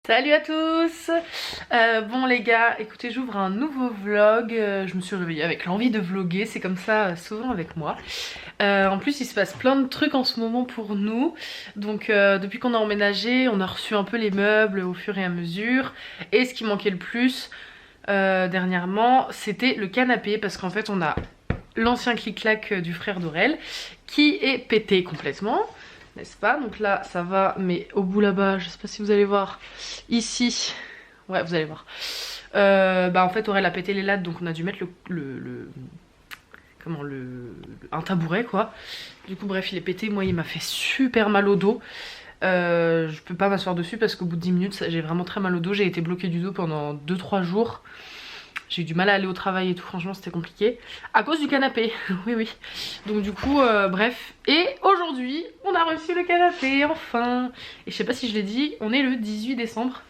Salut à tous. Bon les gars, écoutez, j'ouvre un nouveau vlog. Je me suis réveillée avec l'envie de vlogger, c'est comme ça souvent avec moi. En plus il se passe plein de trucs en ce moment pour nous. Donc depuis qu'on a emménagé, on a reçu un peu les meubles au fur et à mesure. Et ce qui manquait le plus dernièrement, c'était le canapé. Parce qu'en fait on a l'ancien clic-clac du frère d'Aurel qui est pété complètement. N'est-ce pas? Donc là ça va, mais au bout là-bas, je sais pas si vous allez voir, ici, ouais vous allez voir, en fait Aurel a pété les lattes, donc on a dû mettre un tabouret quoi. Du coup bref il est pété, moi il m'a fait super mal au dos. Je peux pas m'asseoir dessus parce qu'au bout de 10 minutes j'ai vraiment très mal au dos, j'ai été bloquée du dos pendant 2-3 jours. J'ai eu du mal à aller au travail et tout, franchement c'était compliqué. À cause du canapé, oui oui. Donc du coup, bref. Et aujourd'hui, on a reçu le canapé, enfin. Et je sais pas si je l'ai dit, on est le 18 décembre.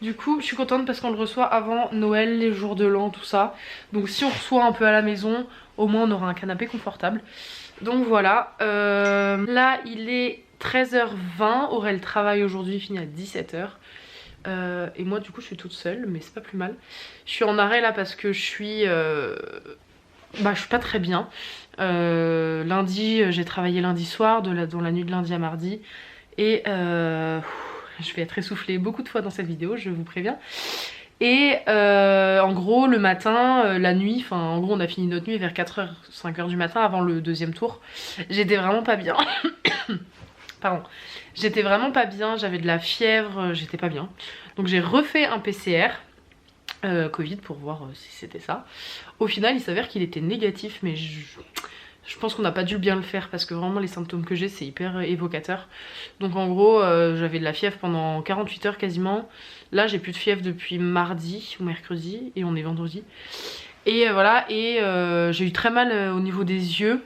Du coup, je suis contente parce qu'on le reçoit avant Noël, les jours de l'an, tout ça. Donc si on reçoit un peu à la maison, au moins on aura un canapé confortable. Donc voilà. Là, il est 13h20. Aurel travaille aujourd'hui, finit à 17h. Et moi du coup je suis toute seule, mais c'est pas plus mal. Je suis en arrêt là parce que je suis pas très bien. Lundi j'ai travaillé lundi soir, dans la nuit de lundi à mardi. Et je vais être essoufflée beaucoup de fois dans cette vidéo, je vous préviens. Et en gros le matin, la nuit, enfin en gros on a fini notre nuit vers 4h, 5h du matin avant le deuxième tour. J'étais vraiment pas bien. Pardon. J'étais vraiment pas bien, j'avais de la fièvre, j'étais pas bien. Donc j'ai refait un PCR Covid pour voir si c'était ça. Au final il s'avère qu'il était négatif, mais je pense qu'on n'a pas dû bien le faire parce que vraiment les symptômes que j'ai c'est hyper évocateur. Donc en gros j'avais de la fièvre pendant 48 heures quasiment. Là j'ai plus de fièvre depuis mardi ou mercredi et on est vendredi. Et voilà, et j'ai eu très mal au niveau des yeux.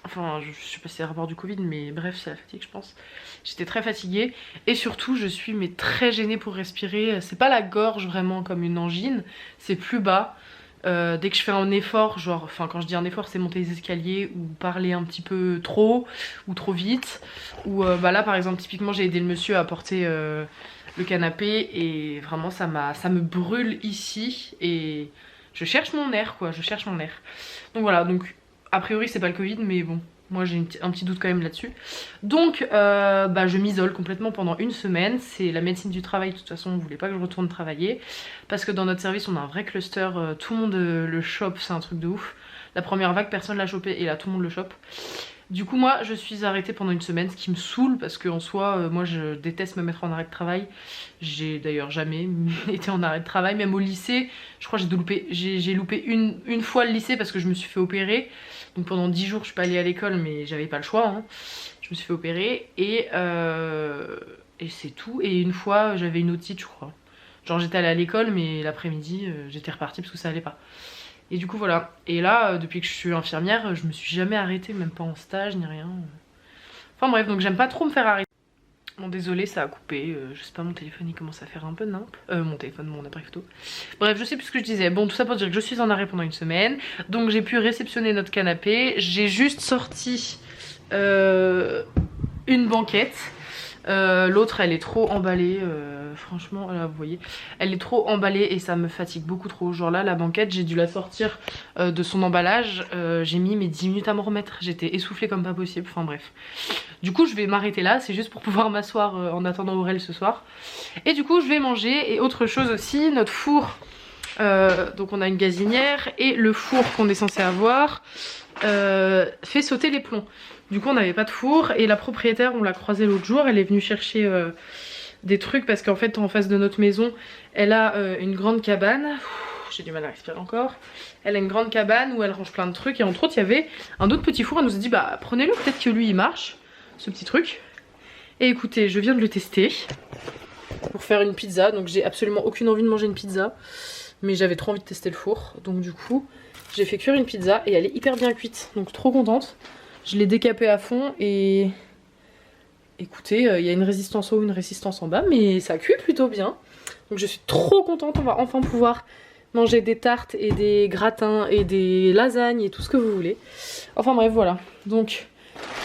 Enfin, je sais pas si c'est le rapport du Covid, mais bref, c'est la fatigue, je pense. J'étais très fatiguée. Et surtout, je suis très gênée pour respirer. C'est pas la gorge vraiment comme une angine, c'est plus bas. Dès que je fais un effort, genre, enfin quand je dis un effort, c'est monter les escaliers ou parler un petit peu trop ou trop vite. Ou là, par exemple, typiquement, j'ai aidé le monsieur à porter le canapé et vraiment, ça me brûle ici. Et je cherche mon air, quoi. Je cherche mon air. Donc voilà, donc... A priori c'est pas le Covid, mais bon, moi j'ai un petit doute quand même là-dessus. Donc je m'isole complètement pendant une semaine. C'est la médecine du travail, de toute façon on voulait pas que je retourne travailler. Parce que dans notre service on a un vrai cluster, tout le monde le chope, c'est un truc de ouf. La première vague personne l'a chopé et là tout le monde le chope. Du coup moi je suis arrêtée pendant une semaine, ce qui me saoule parce qu'en soi moi je déteste me mettre en arrêt de travail. J'ai d'ailleurs jamais été en arrêt de travail, même au lycée. Je crois que j'ai loupé une fois le lycée parce que je me suis fait opérer. Donc pendant 10 jours je suis pas allée à l'école, mais j'avais pas le choix hein. Je me suis fait opérer et c'est tout. Et une fois j'avais une otite je crois. Genre j'étais allée à l'école mais l'après-midi j'étais repartie parce que ça allait pas. Et du coup voilà, et là depuis que je suis infirmière je me suis jamais arrêtée, même pas en stage ni rien. Enfin bref, donc j'aime pas trop me faire arrêter. Bon désolé ça a coupé, je sais pas, mon téléphone il commence à faire un peu nimp. Mon téléphone, mon appareil photo. Bref, je sais plus ce que je disais. Bon, tout ça pour dire que je suis en arrêt pendant une semaine. Donc j'ai pu réceptionner notre canapé. J'ai juste sorti une banquette. L'autre elle est trop emballée, franchement là vous voyez, elle est trop emballée et ça me fatigue beaucoup trop. Genre là la banquette j'ai dû la sortir de son emballage, j'ai mis mes 10 minutes à me remettre, j'étais essoufflée comme pas possible, enfin bref. Du coup je vais m'arrêter là, c'est juste pour pouvoir m'asseoir en attendant Aurel ce soir. Et du coup je vais manger. Et autre chose aussi, notre four, donc on a une gazinière et le four qu'on est censé avoir fait sauter les plombs. Du coup on n'avait pas de four et la propriétaire, on l'a croisée l'autre jour, elle est venue chercher des trucs parce qu'en fait en face de notre maison elle a une grande cabane. J'ai du mal à respirer encore. Elle a une grande cabane où elle range plein de trucs et entre autres il y avait un autre petit four. Elle nous a dit bah prenez-le, peut-être que lui il marche, ce petit truc. Et écoutez, je viens de le tester pour faire une pizza, donc j'ai absolument aucune envie de manger une pizza, mais j'avais trop envie de tester le four, donc du coup j'ai fait cuire une pizza et elle est hyper bien cuite, donc trop contente. Je l'ai décapée à fond et écoutez, il y a une résistance haut, une résistance en bas, mais ça cuit plutôt bien. Donc je suis trop contente, on va enfin pouvoir manger des tartes et des gratins et des lasagnes et tout ce que vous voulez. Enfin bref voilà, donc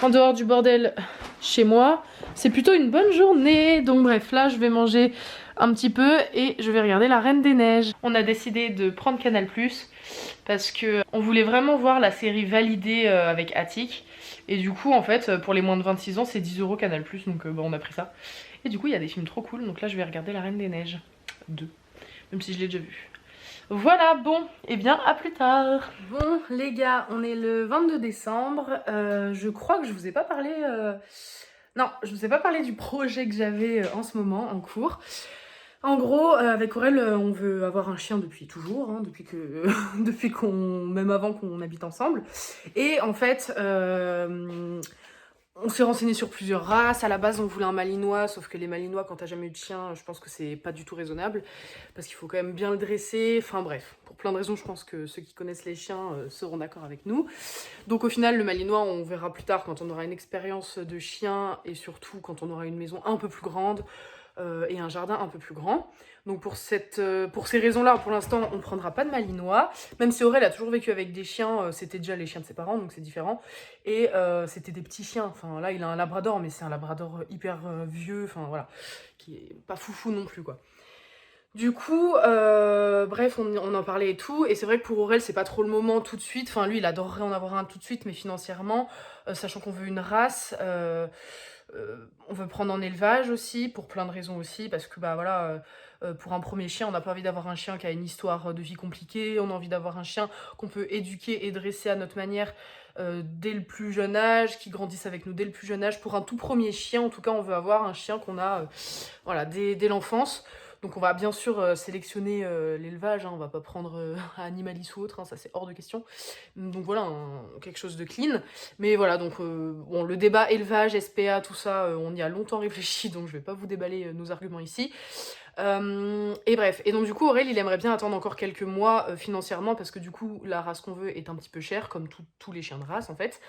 en dehors du bordel chez moi, c'est plutôt une bonne journée. Donc bref, là je vais manger un petit peu et je vais regarder La Reine des Neiges. On a décidé de prendre Canal+, parce que on voulait vraiment voir la série validée avec Attic. Et du coup, en fait, pour les moins de 26 ans, c'est 10 € Canal+, donc bah, on a pris ça. Et du coup, il y a des films trop cool, donc là, je vais regarder La Reine des Neiges 2, même si je l'ai déjà vu. Voilà, bon, et bien à plus tard. Bon les gars, on est le 22 décembre, je crois que je vous ai pas parlé... Non, je vous ai pas parlé du projet que j'avais en ce moment, en cours. En gros, avec Aurel, on veut avoir un chien depuis toujours, hein, depuis que, depuis qu'on, même avant qu'on habite ensemble. Et en fait, on s'est renseigné sur plusieurs races. À la base, on voulait un malinois, sauf que les malinois, quand t'as jamais eu de chien, je pense que c'est pas du tout raisonnable, parce qu'il faut quand même bien le dresser. Enfin bref, pour plein de raisons, je pense que ceux qui connaissent les chiens seront d'accord avec nous. Donc au final, le malinois, on verra plus tard quand on aura une expérience de chien, et surtout quand on aura une maison un peu plus grande et un jardin un peu plus grand. Donc pour ces raisons-là, pour l'instant, on ne prendra pas de malinois. Même si Aurel a toujours vécu avec des chiens, c'était déjà les chiens de ses parents, donc c'est différent. Et c'était des petits chiens. Enfin là, il a un labrador, mais c'est un labrador hyper vieux, enfin voilà, qui est pas foufou non plus, quoi. Du coup, bref, on en parlait et tout, et c'est vrai que pour Aurel, c'est pas trop le moment tout de suite. Enfin, lui, il adorerait en avoir un tout de suite, mais financièrement, sachant qu'on veut une race, on veut prendre en élevage aussi, pour plein de raisons aussi, parce que bah voilà, pour un premier chien, on n'a pas envie d'avoir un chien qui a une histoire de vie compliquée, on a envie d'avoir un chien qu'on peut éduquer et dresser à notre manière dès le plus jeune âge, qui grandisse avec nous dès le plus jeune âge. Pour un tout premier chien, en tout cas, on veut avoir un chien qu'on a voilà, dès l'enfance. Donc on va bien sûr sélectionner l'élevage, hein, on va pas prendre Animalis ou autre, hein, ça c'est hors de question. Donc voilà, quelque chose de clean. Mais voilà, donc bon, le débat élevage, SPA, tout ça, on y a longtemps réfléchi, donc je vais pas vous déballer nos arguments ici. Et bref, et donc du coup Aurel il aimerait bien attendre encore quelques mois financièrement, parce que du coup la race qu'on veut est un petit peu chère, comme tous les chiens de race en fait.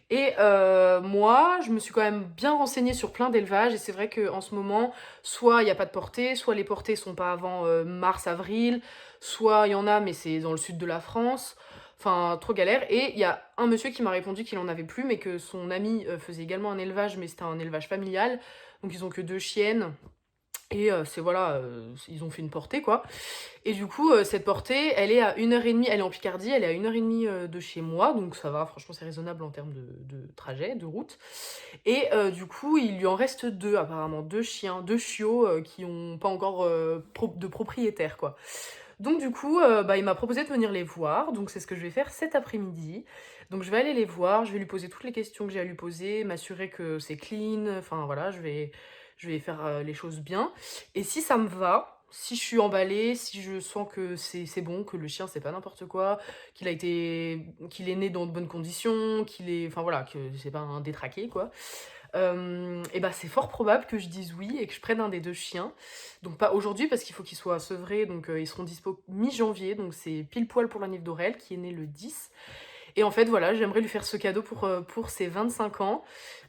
Et moi je me suis quand même bien renseignée sur plein d'élevages, et c'est vrai qu'en ce moment soit il n'y a pas de portée, soit les portées sont pas avant mars-avril, soit il y en a mais c'est dans le sud de la France. Enfin, trop galère. Et il y a un monsieur qui m'a répondu qu'il en avait plus, mais que son ami faisait également un élevage, mais c'était un élevage familial. Donc ils ont que 2 chiennes. Et c'est voilà, ils ont fait une portée quoi. Et du coup, cette portée, elle est à 1h30, elle est en Picardie, elle est à 1h30 de chez moi, donc ça va, franchement c'est raisonnable en termes de trajet, de route. Et du coup, il lui en reste 2 apparemment, 2 chiens, 2 chiots qui ont pas encore de propriétaire quoi. Donc du coup, bah, il m'a proposé de venir les voir, donc c'est ce que je vais faire cet après-midi. Donc je vais aller les voir, je vais lui poser toutes les questions que j'ai à lui poser, m'assurer que c'est clean, enfin voilà, je vais faire les choses bien. Et si ça me va, si je suis emballée, si je sens que c'est bon, que le chien c'est pas n'importe quoi, qu'il est né dans de bonnes conditions, enfin voilà, que c'est pas un détraqué quoi. Et bah c'est fort probable que je dise oui et que je prenne un des 2 chiens. Donc pas aujourd'hui parce qu'il faut qu'ils soient sevrés, donc ils seront dispo mi-janvier, donc c'est pile poil pour la Nif d'Aurel qui est né le 10. Et en fait voilà, j'aimerais lui faire ce cadeau pour ses 25 ans.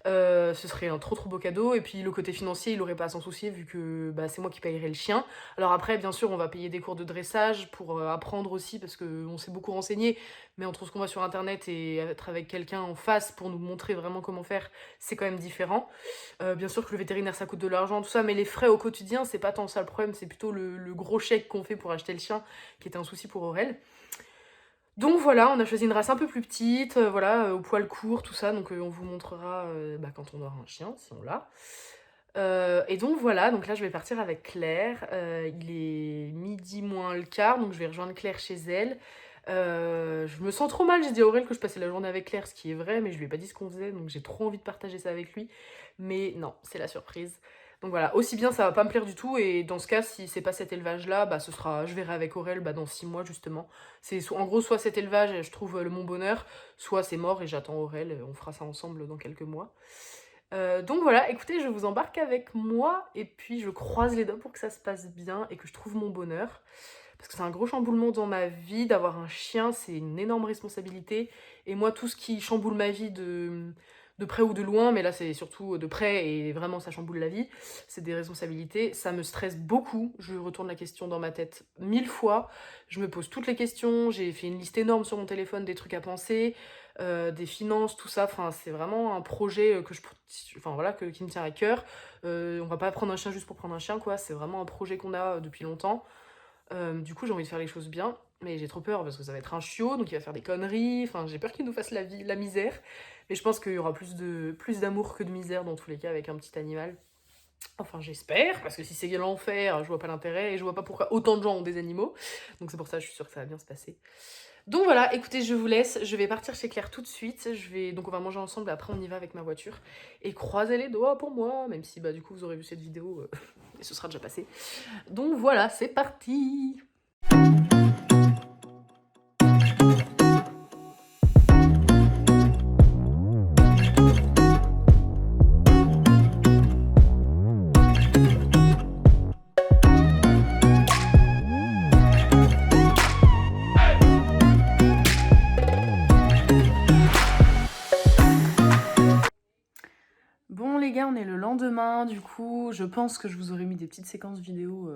Ce serait un trop beau cadeau, et puis le côté financier il aurait pas à s'en soucier vu que bah, c'est moi qui payerais le chien. Alors après bien sûr on va payer des cours de dressage pour apprendre aussi, parce qu'on s'est beaucoup renseigné, mais entre ce qu'on voit sur internet et être avec quelqu'un en face pour nous montrer vraiment comment faire, c'est quand même différent. Bien sûr que le vétérinaire ça coûte de l'argent tout ça, mais les frais au quotidien c'est pas tant ça le problème, c'est plutôt le gros chèque qu'on fait pour acheter le chien qui était un souci pour Aurel. Donc voilà, on a choisi une race un peu plus petite, voilà, au poil court, tout ça, donc on vous montrera bah, quand on aura un chien, si on l'a. Et donc voilà, donc là je vais partir avec Claire, il est midi moins le quart, donc je vais rejoindre Claire chez elle. Je me sens trop mal, j'ai dit à Aurel que je passais la journée avec Claire, ce qui est vrai, mais je lui ai pas dit ce qu'on faisait, donc j'ai trop envie de partager ça avec lui. Mais non, c'est la surprise. Donc voilà, aussi bien ça va pas me plaire du tout, et dans ce cas, si c'est pas cet élevage-là, bah je verrai avec Aurel bah, dans 6 mois justement. C'est en gros soit cet élevage et je trouve le mon bonheur, soit c'est mort et j'attends Aurel, on fera ça ensemble dans quelques mois. Donc voilà, écoutez, je vous embarque avec moi, et puis je croise les doigts pour que ça se passe bien et que je trouve mon bonheur. Parce que c'est un gros chamboulement dans ma vie, d'avoir un chien, c'est une énorme responsabilité. Et moi, tout ce qui chamboule ma vie de près ou de loin, mais là c'est surtout de près et vraiment ça chamboule la vie, c'est des responsabilités, ça me stresse beaucoup, je retourne la question dans ma tête 1000 fois, je me pose toutes les questions, j'ai fait une liste énorme sur mon téléphone des trucs à penser, des finances, tout ça. Enfin, c'est vraiment un projet enfin, voilà, qui me tient à cœur. On va pas prendre un chien juste pour prendre un chien, quoi. C'est vraiment un projet qu'on a depuis longtemps. Du coup, j'ai envie de faire les choses bien, mais j'ai trop peur parce que ça va être un chiot, donc il va faire des conneries. Enfin, j'ai peur qu'il nous fasse la misère. Mais je pense qu'il y aura plus d'amour que de misère dans tous les cas avec un petit animal. Enfin, j'espère, parce que si c'est l'enfer, je vois pas l'intérêt et je vois pas pourquoi autant de gens ont des animaux. Donc c'est pour ça, je suis sûre que ça va bien se passer. Donc voilà, écoutez, je vous laisse. Je vais partir chez Claire tout de suite. Donc on va manger ensemble, après on y va avec ma voiture. Et croisez les doigts pour moi, même si bah du coup vous aurez vu cette vidéo et ce sera déjà passé. Donc voilà, c'est parti. Bon les gars, on est le lendemain, du coup, je pense que je vous aurais mis des petites séquences vidéo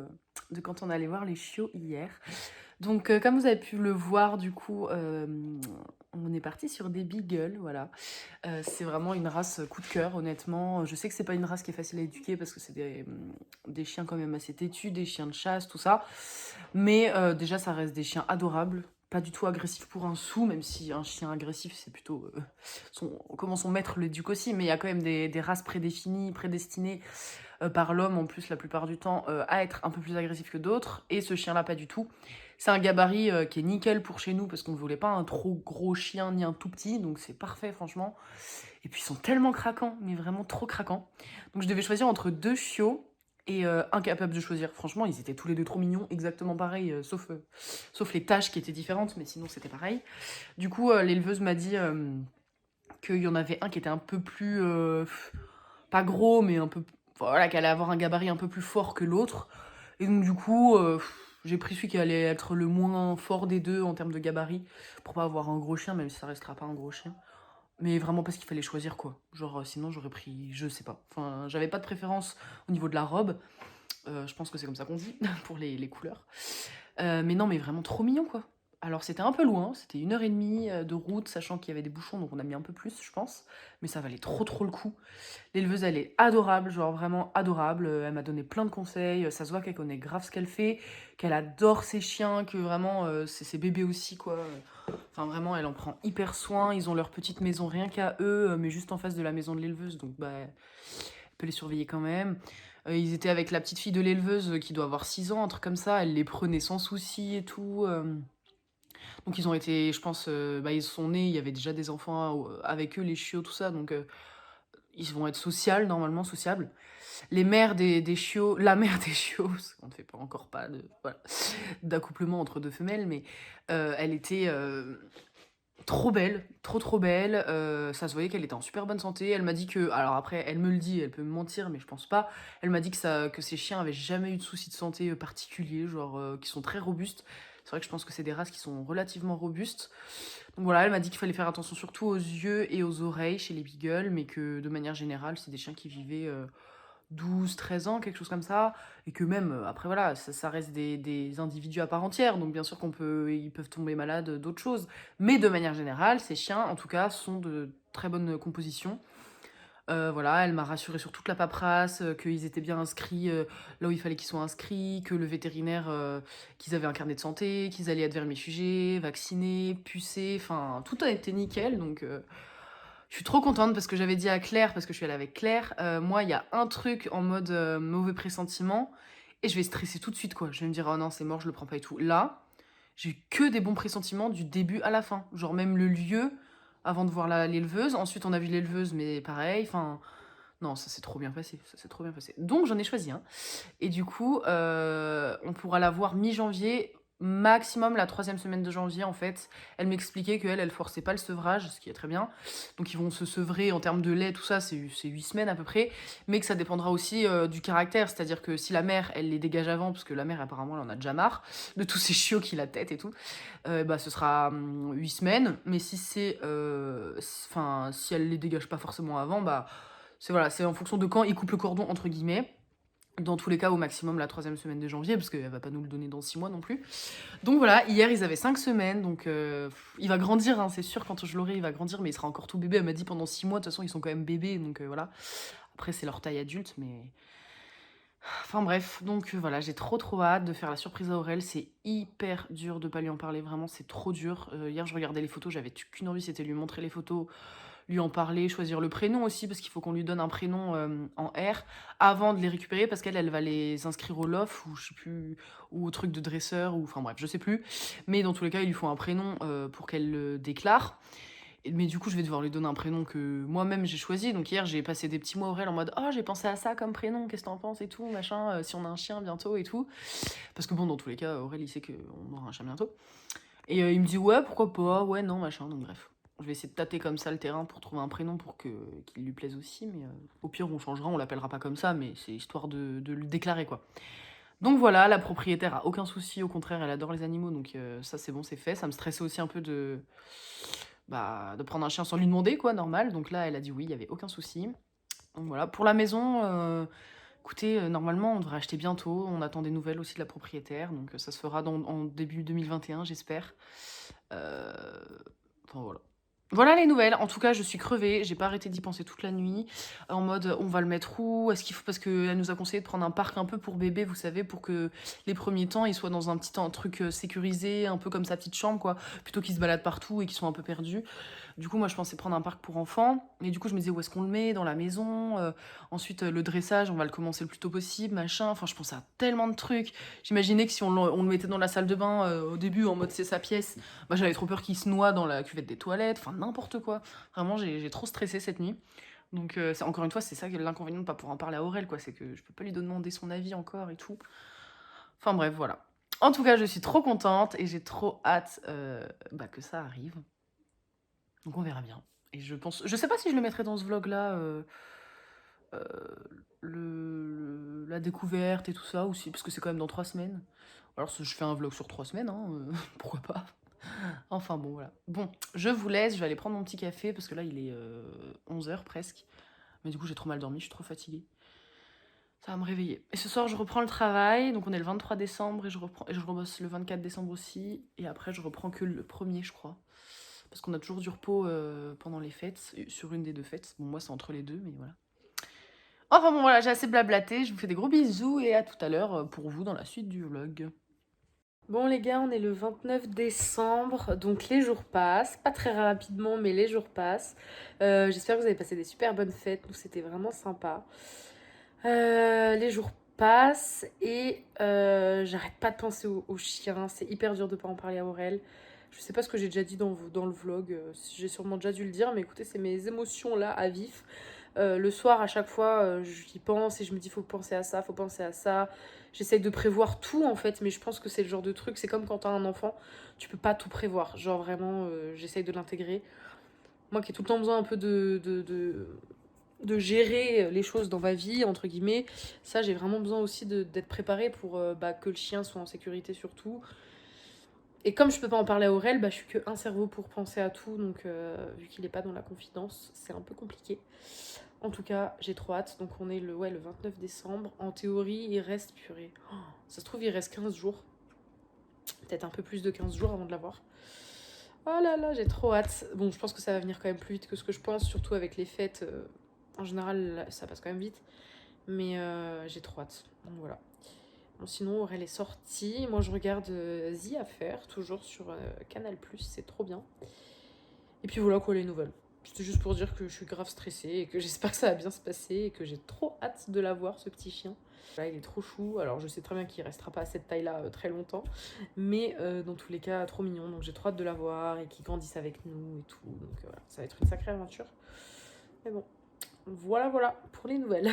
de quand on allait voir les chiots hier. Donc comme vous avez pu le voir, du coup, on est parti sur des beagles, voilà. C'est vraiment une race coup de cœur, honnêtement. Je sais que c'est pas une race qui est facile à éduquer parce que c'est des chiens quand même assez têtus, des chiens de chasse, tout ça. Mais déjà, ça reste des chiens adorables. Pas du tout agressifs pour un sou, même si un chien agressif, c'est plutôt comment son maître l'éduque aussi. Mais il y a quand même des races prédéfinies, prédestinées par l'homme en plus la plupart du temps à être un peu plus agressif que d'autres. Et ce chien-là, pas du tout. C'est un gabarit qui est nickel pour chez nous parce qu'on ne voulait pas un trop gros chien ni un tout petit. Donc c'est parfait, franchement. Et puis ils sont tellement craquants, mais vraiment trop craquants. Donc je devais choisir entre deux chiots et incapable de choisir. Franchement, ils étaient tous les deux trop mignons, exactement pareil, sauf les taches qui étaient différentes, mais sinon c'était pareil. Du coup, l'éleveuse m'a dit qu'il y en avait un qui était un peu plus... pas gros, mais un peu... Voilà, qui allait avoir un gabarit un peu plus fort que l'autre. Et donc du coup, j'ai pris celui qui allait être le moins fort des deux en termes de gabarit, pour pas avoir un gros chien, même si ça restera pas un gros chien. Mais vraiment parce qu'il fallait choisir, quoi. Genre, sinon j'aurais pris, je sais pas. Enfin, j'avais pas de préférence au niveau de la robe. Je pense que c'est comme ça qu'on dit, pour les couleurs. Mais non, mais vraiment trop mignon, quoi. Alors c'était un peu loin, c'était 1h30 de route, sachant qu'il y avait des bouchons, donc on a mis un peu plus, je pense. Mais ça valait trop le coup. L'éleveuse, elle est adorable, genre vraiment adorable. Elle m'a donné plein de conseils. Ça se voit qu'elle connaît grave ce qu'elle fait, qu'elle adore ses chiens, que vraiment c'est ses bébés aussi, quoi. Enfin vraiment, elle en prend hyper soin. Ils ont leur petite maison rien qu'à eux, mais juste en face de la maison de l'éleveuse, donc bah elle peut les surveiller quand même. Ils étaient avec la petite fille de l'éleveuse qui doit avoir 6 ans, un truc comme ça. Elle les prenait sans souci et tout. Donc ils ont été, je pense, bah, ils sont nés, il y avait déjà des enfants avec eux, les chiots, tout ça. Donc ils vont être normalement sociables. Les mères des chiots, la mère des chiots, parce qu'on ne fait pas encore pas voilà, d'accouplement entre deux femelles, mais elle était trop belle, trop belle. Ça se voyait qu'elle était en super bonne santé. Elle m'a dit que, alors après, elle me le dit, elle peut me mentir, mais je pense pas. Elle m'a dit que ses chiens avaient jamais eu de soucis de santé particuliers, genre qui sont très robustes. C'est vrai que je pense que c'est des races qui sont relativement robustes. Donc voilà, elle m'a dit qu'il fallait faire attention surtout aux yeux et aux oreilles chez les beagles, mais que de manière générale, c'est des chiens qui vivaient 12, 13 ans, quelque chose comme ça, et que même, après voilà, ça reste des individus à part entière, donc bien sûr ils peuvent tomber malades d'autres choses, mais de manière générale, ces chiens, en tout cas, sont de très bonne composition. Voilà, elle m'a rassurée sur toute la paperasse, qu'ils étaient bien inscrits là où il fallait qu'ils soient inscrits, que le vétérinaire, qu'ils avaient un carnet de santé, qu'ils allaient être vermifugés, vaccinés, pucés, enfin, tout a été nickel, donc je suis trop contente parce que j'avais dit à Claire, parce que je suis allée avec Claire, moi, il y a un truc en mode mauvais pressentiment, et je vais stresser tout de suite, quoi. Je vais me dire, oh non, c'est mort, je le prends pas et tout. Là, j'ai eu que des bons pressentiments du début à la fin. Genre même le lieu, avant de voir l'éleveuse. Ensuite, on a vu l'éleveuse, mais pareil, enfin... Non, ça s'est trop bien passé, ça s'est trop bien passé. Donc j'en ai choisi un. Et du coup, on pourra la voir mi-janvier, maximum la 3e semaine de janvier en fait. Elle m'expliquait qu'elle, elle forçait pas le sevrage, ce qui est très bien. Donc ils vont se sevrer en termes de lait, tout ça, c'est 8 semaines à peu près. Mais que ça dépendra aussi du caractère, c'est-à-dire que si la mère, elle les dégage avant, parce que la mère apparemment, elle en a déjà marre de tous ces chiots qui la tête et tout, bah ce sera 8 semaines. Mais si c'est... Enfin, si elle les dégage pas forcément avant, bah... C'est voilà, c'est en fonction de quand ils coupent le cordon, entre guillemets. Dans tous les cas, au maximum la 3e semaine de janvier, parce qu'elle va pas nous le donner dans 6 mois non plus. Donc voilà, hier ils avaient 5 semaines, donc il va grandir, hein, c'est sûr, quand je l'aurai, il va grandir, mais il sera encore tout bébé. Elle m'a dit pendant 6 mois, de toute façon, ils sont quand même bébés, donc voilà. Après, c'est leur taille adulte, mais. Enfin bref, donc voilà, j'ai trop hâte de faire la surprise à Aurel. C'est hyper dur de pas lui en parler, vraiment, c'est trop dur. Hier, je regardais les photos, j'avais qu'une envie, c'était lui montrer les photos, lui en parler, choisir le prénom aussi, parce qu'il faut qu'on lui donne un prénom en R avant de les récupérer, parce qu'elle va les inscrire au LOF, ou je sais plus, ou au truc de dresseur, ou enfin bref, je sais plus. Mais dans tous les cas, il lui faut un prénom pour qu'elle le déclare. Mais du coup, je vais devoir lui donner un prénom que moi-même j'ai choisi. Donc hier, j'ai passé des petits mots à Aurel en mode « Oh, j'ai pensé à ça comme prénom, qu'est-ce que t'en penses et tout, machin, si on a un chien bientôt et tout. » Parce que bon, dans tous les cas, Aurel, il sait qu'on aura un chien bientôt. Et il me dit « Ouais, pourquoi pas, ouais, non, machin. » Donc bref, je vais essayer de tâter comme ça le terrain pour trouver un prénom pour qu'il lui plaise aussi. Mais au pire, on changera, on l'appellera pas comme ça, mais c'est histoire de le déclarer, quoi. Donc voilà, la propriétaire a aucun souci, au contraire, elle adore les animaux, donc ça c'est bon, c'est fait. Ça me stressait aussi un peu de prendre un chien sans lui demander, quoi, normal. Donc là, elle a dit oui, il y avait aucun souci. Donc voilà, pour la maison, écoutez, normalement, on devrait acheter bientôt. On attend des nouvelles aussi de la propriétaire, donc ça se fera en début 2021, j'espère. Enfin voilà. Voilà les nouvelles. En tout cas, je suis crevée. J'ai pas arrêté d'y penser toute la nuit. En mode, on va le mettre où? Est-ce qu'il faut... Parce qu'elle nous a conseillé de prendre un parc un peu pour bébé, vous savez, pour que les premiers temps, il soit dans un petit truc sécurisé, un peu comme sa petite chambre, quoi. Plutôt qu'il se balade partout et qu'ils sont un peu perdus. Du coup, moi, je pensais prendre un parc pour enfants. Et du coup, je me disais, où est-ce qu'on le met? Dans la maison. Ensuite, le dressage, on va le commencer le plus tôt possible, machin. Enfin, je pensais à tellement de trucs. J'imaginais que si on le mettait dans la salle de bain au début, en mode c'est sa pièce, bah, j'avais trop peur qu'il se noie dans la cuvette des toilettes. Enfin, n'importe quoi. Vraiment, j'ai trop stressé cette nuit. Donc, encore une fois, c'est ça l'inconvénient de pas pouvoir en parler à Aurel, quoi. C'est que je peux pas lui demander son avis encore et tout. Enfin, bref, voilà. En tout cas, je suis trop contente et j'ai trop hâte que ça arrive. Donc on verra bien. Et je sais pas si je le mettrai dans ce vlog là, la découverte et tout ça aussi, parce que c'est quand même dans 3 semaines. Alors je fais un vlog sur 3 semaines, hein, pourquoi pas. Enfin bon, voilà. Bon, je vous laisse, je vais aller prendre mon petit café, parce que là il est 11h presque. Mais du coup j'ai trop mal dormi, je suis trop fatiguée. Ça va me réveiller. Et ce soir je reprends le travail, donc on est le 23 décembre et je rebosse le 24 décembre aussi. Et après je reprends que le 1er je crois. Parce qu'on a toujours du repos pendant les fêtes, sur une des 2 fêtes. Bon, moi, c'est entre les 2, mais voilà. Enfin bon, voilà, j'ai assez blablaté. Je vous fais des gros bisous et à tout à l'heure pour vous dans la suite du vlog. Bon les gars, on est le 29 décembre, donc les jours passent. Pas très rapidement, mais les jours passent. J'espère que vous avez passé des super bonnes fêtes. Nous, c'était vraiment sympa. Les jours passent et j'arrête pas de penser aux chiens. C'est hyper dur de pas en parler à Aurel. Je sais pas ce que j'ai déjà dit dans le vlog, j'ai sûrement déjà dû le dire, mais écoutez, c'est mes émotions là à vif. Le soir, à chaque fois, j'y pense et je me dis faut penser à ça, faut penser à ça. J'essaye de prévoir tout en fait, mais je pense que c'est le genre de truc, c'est comme quand t'as un enfant, tu peux pas tout prévoir. Genre vraiment, j'essaye de l'intégrer. Moi qui ai tout le temps besoin un peu de gérer les choses dans ma vie, entre guillemets, ça j'ai vraiment besoin aussi d'être préparée pour que le chien soit en sécurité surtout. Et comme je peux pas en parler à Aurel, je suis qu'un cerveau pour penser à tout, donc vu qu'il est pas dans la confidence, c'est un peu compliqué. En tout cas, j'ai trop hâte, donc on est le 29 décembre. En théorie, il reste, purée, oh, ça se trouve il reste 15 jours. Peut-être un peu plus de 15 jours avant de l'avoir. Oh là là, j'ai trop hâte. Bon, je pense que ça va venir quand même plus vite que ce que je pense, surtout avec les fêtes. En général, ça passe quand même vite. Mais j'ai trop hâte, donc voilà. Bon, sinon, Aurel est sortie. Moi, je regarde The Affair, toujours sur Canal+, c'est trop bien. Et puis voilà quoi, les nouvelles. C'était juste pour dire que je suis grave stressée et que j'espère que ça va bien se passer et que j'ai trop hâte de la voir, ce petit chien. Là, il est trop chou. Alors, je sais très bien qu'il restera pas à cette taille-là très longtemps. Mais dans tous les cas, trop mignon. Donc, j'ai trop hâte de la voir et qu'il grandisse avec nous et tout. Donc, voilà, ça va être une sacrée aventure. Mais bon, voilà pour les nouvelles.